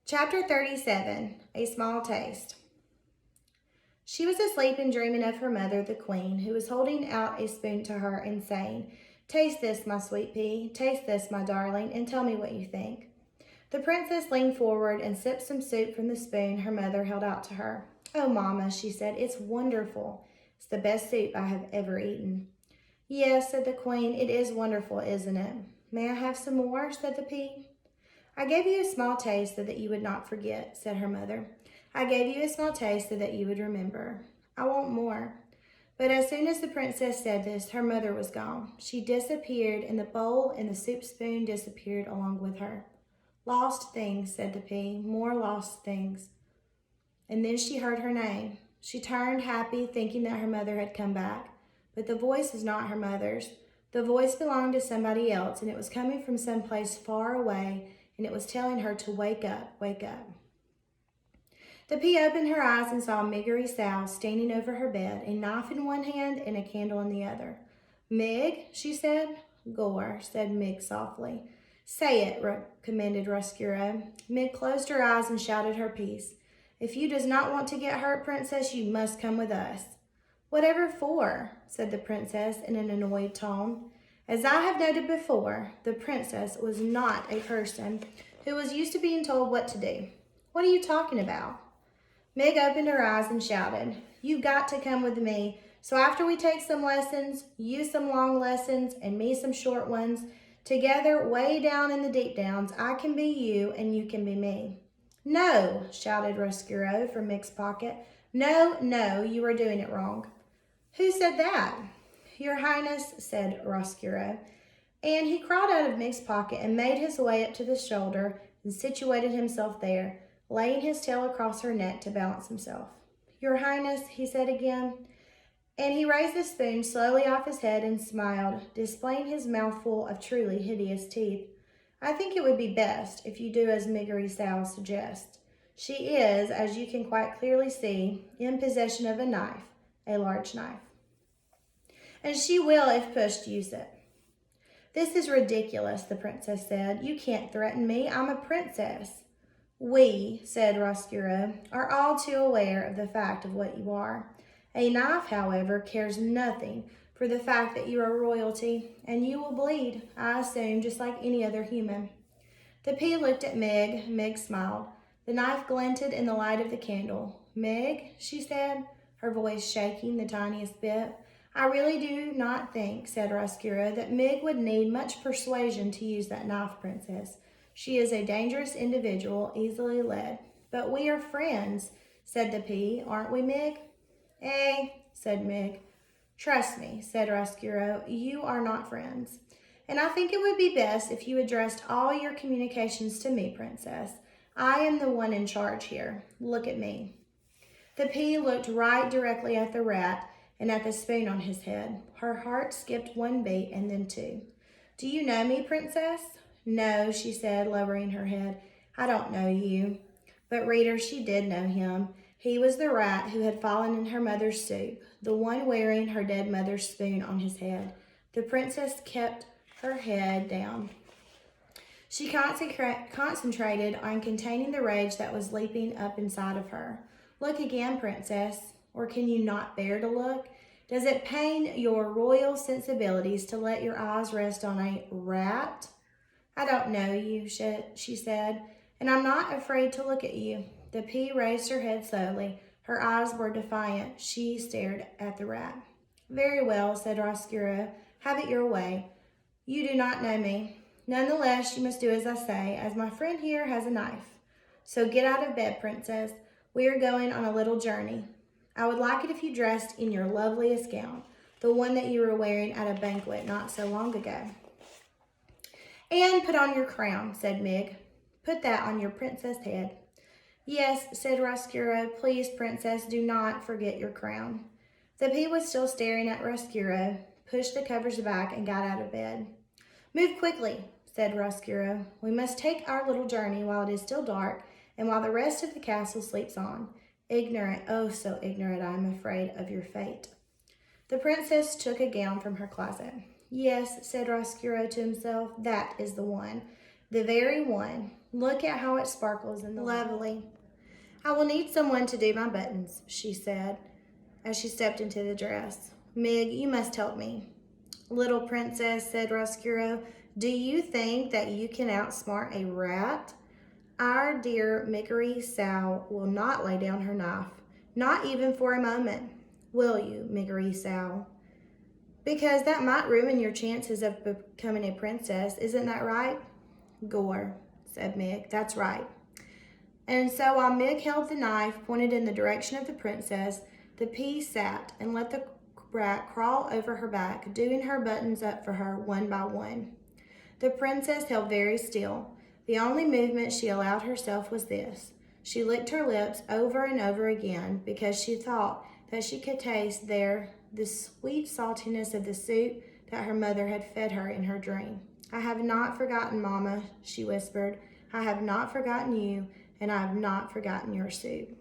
Chapter 37, A Small Taste. She was asleep and dreaming of her mother, the queen, who was holding out a spoon to her and saying, "Taste this, my sweet pea, taste this, my darling, and tell me what you think." The princess leaned forward and sipped some soup from the spoon her mother held out to her. "Oh, Mamma," she said, "it's wonderful. It's the best soup I have ever eaten." "Yes," said the queen, "it is wonderful, isn't it?" "May I have some more?" said the pea. "I gave you a small taste so that you would not forget," said her mother. "I gave you a small taste so that you would remember. I want more." But as soon as the princess said this, her mother was gone. She disappeared, and the bowl and the soup spoon disappeared along with her. "Lost things," said the pea, "more lost things." And then she heard her name. She turned happy, thinking that her mother had come back. But the voice was not her mother's. The voice belonged to somebody else, and it was coming from some place far away, and it was telling her to wake up, wake up. The pea opened her eyes and saw Miggery Sow standing over her bed, a knife in one hand and a candle in the other. "Mig," she said. "Gore," said Mig softly. "Say it," commanded Roscuro. Mig closed her eyes and shouted her piece. "If you does not want to get hurt, princess, you must come with us." "Whatever for?" said the princess in an annoyed tone. As I have noted before, the princess was not a person who was used to being told what to do. "What are you talking about?" Mig opened her eyes and shouted, "You've got to come with me. So after we take some lessons, you some long lessons, and me some short ones, together way down in the deep downs, I can be you and you can be me." "No," shouted Roscuro from Mig's pocket. "No, no, you are doing it wrong." "Who said that?" "Your Highness," said Roscuro. And he crawled out of Mig's pocket and made his way up to the shoulder and situated himself there, laying his tail across her neck to balance himself. "Your Highness," he said again. And he raised the spoon slowly off his head and smiled, displaying his mouthful of truly hideous teeth. "I think it would be best if you do as Miggery Sow suggests. She is, as you can quite clearly see, in possession of a knife, a large knife. And she will, if pushed, use it." "This is ridiculous," the princess said. "You can't threaten me. I'm a princess." "We," said Roscuro, "are all too aware of the fact of what you are. A knife, however, cares nothing for the fact that you are royalty, and you will bleed, I assume, just like any other human." The pea looked at Mig. Mig smiled. The knife glinted in the light of the candle. "Mig," she said, her voice shaking the tiniest bit. "I really do not think," said Roscuro, "that Mig would need much persuasion to use that knife, princess. She is a dangerous individual, easily led." "But we are friends," said the pea, "aren't we, Mig?" "Eh," said Mig. "Trust me," said Roscuro, "you are not friends. And I think it would be best if you addressed all your communications to me, princess. I am the one in charge here. Look at me." The pea looked right directly at the rat and at the spoon on his head. Her heart skipped one beat and then two. "Do you know me, princess?" "No," she said, lowering her head. "I don't know you." But reader, she did know him. He was the rat who had fallen in her mother's soup, the one wearing her dead mother's spoon on his head. The princess kept her head down. She concentrated on containing the rage that was leaping up inside of her. "Look again, princess. Or can you not bear to look? Does it pain your royal sensibilities to let your eyes rest on a rat?" "I don't know you," she said, "and I'm not afraid to look at you." The pea raised her head slowly. Her eyes were defiant. She stared at the rat. "Very well," said Roscuro. "Have it your way. You do not know me. Nonetheless, you must do as I say, as my friend here has a knife. So get out of bed, princess. We are going on a little journey. I would like it if you dressed in your loveliest gown, the one that you were wearing at a banquet not so long ago." "And put on your crown," said Mig. "Put that on your princess head." "Yes," said Roscuro. "Please, princess, do not forget your crown." The pea was still staring at Roscuro, pushed the covers back, and got out of bed. "Move quickly," said Roscuro. "We must take our little journey while it is still dark and while the rest of the castle sleeps on. Ignorant, oh so ignorant, I am afraid, of your fate." The princess took a gown from her closet. "Yes," said Roscuro to himself, "that is the one. The very one. Look at how it sparkles in the light. Lovely. I will need someone to do my buttons, she said, as she stepped into the dress. Mig, you must help me. Little princess, said Roscuro, do you think that you can outsmart a rat? Our dear Miggery Sow will not lay down her knife, not even for a moment. Will you, Miggery Sow? Because that might ruin your chances of becoming a princess, isn't that right? Gore, said Mig, that's right. And so while Mig held the knife pointed in the direction of the princess, the pea sat and let the brat crawl over her back, doing her buttons up for her one by one. The princess held very still. The only movement she allowed herself was this. She licked her lips over and over again because she thought that she could taste there the sweet saltiness of the soup that her mother had fed her in her dream. I have not forgotten, Mama, she whispered. I have not forgotten you, and I have not forgotten your soup.